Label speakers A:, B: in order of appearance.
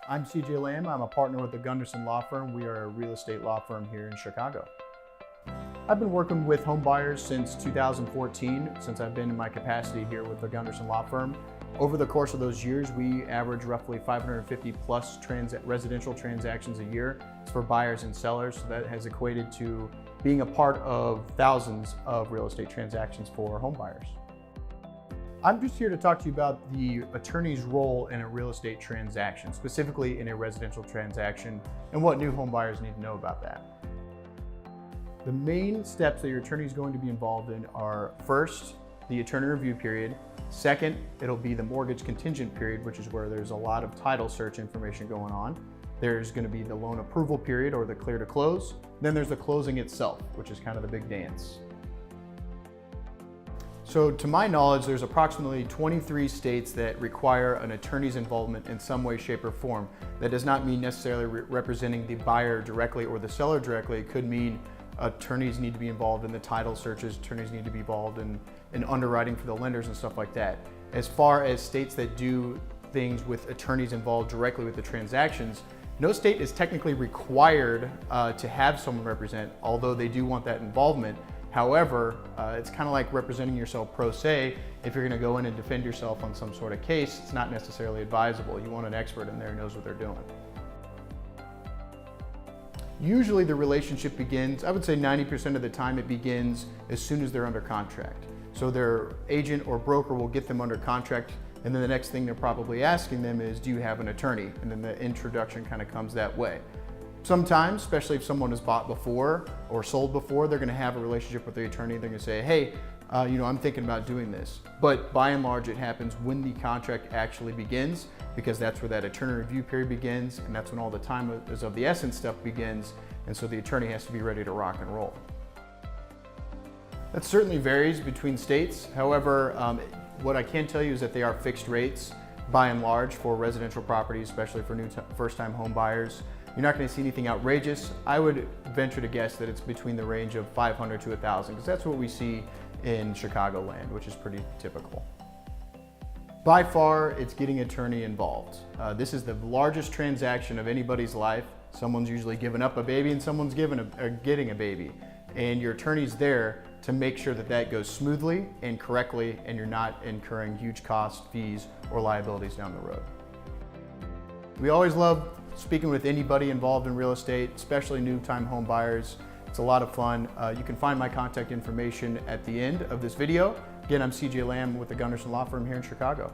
A: I'm CJ Lamb. I'm a partner with the Gunderson Law Firm. We are a real estate law firm here in Chicago. I've been working with home buyers since 2014, since I've been in my capacity here with the Gunderson Law Firm. Over the course of those years, we average roughly 550 plus residential transactions a year for buyers and sellers. So that has equated to being a part of thousands of real estate transactions for home buyers. I'm just here to talk to you about the attorney's role in a real estate transaction, specifically in a residential transaction, and what new home buyers need to know about that. The main steps that your attorney is going to be involved in are, first, the attorney review period. Second, it'll be the mortgage contingent period, which is where there's a lot of title search information going on. There's going to be the loan approval period, or the clear to close. Then there's the closing itself, which is kind of the big dance. So to my knowledge, there's approximately 23 states that require an attorney's involvement in some way, shape, or form. That does not mean necessarily representing the buyer directly or the seller directly. It could mean attorneys need to be involved in the title searches, attorneys need to be involved in underwriting for the lenders and stuff like that. As far as states that do things with attorneys involved directly with the transactions, no state is technically required to have someone represent, although they do want that involvement. However, it's kind of like representing yourself pro se. If you're going to go in and defend yourself on some sort of case, it's not necessarily advisable. You want an expert in there who knows what they're doing. Usually the relationship begins, I would say 90% of the time it begins as soon as they're under contract. So their agent or broker will get them under contract, and then the next thing they're probably asking them is, do you have an attorney? And then the introduction kind of comes that way. Sometimes, especially if someone has bought before or sold before, they're going to have a relationship with the attorney. They're going to say, hey, I'm thinking about doing this. But by and large, it happens when the contract actually begins, because that's where that attorney review period begins, and that's when all the time is of the essence stuff begins, and so the attorney has to be ready to rock and roll. That certainly varies between states. However, what I can tell you is that they are fixed rates by and large for residential properties, especially for first-time home buyers. You're not going to see anything outrageous. I would venture to guess that it's between the range of 500 to 1,000, because that's what we see in Chicagoland, which is pretty typical. By far, it's getting attorney involved. This is the largest transaction of anybody's life. Someone's usually giving up a baby and someone's getting a baby. And your attorney's there to make sure that that goes smoothly and correctly, and you're not incurring huge costs, fees, or liabilities down the road. We always love speaking with anybody involved in real estate, especially new-time home buyers. It's a lot of fun. You can find my contact information at the end of this video. Again, I'm CJ Lamb with the Gunderson Law Firm here in Chicago.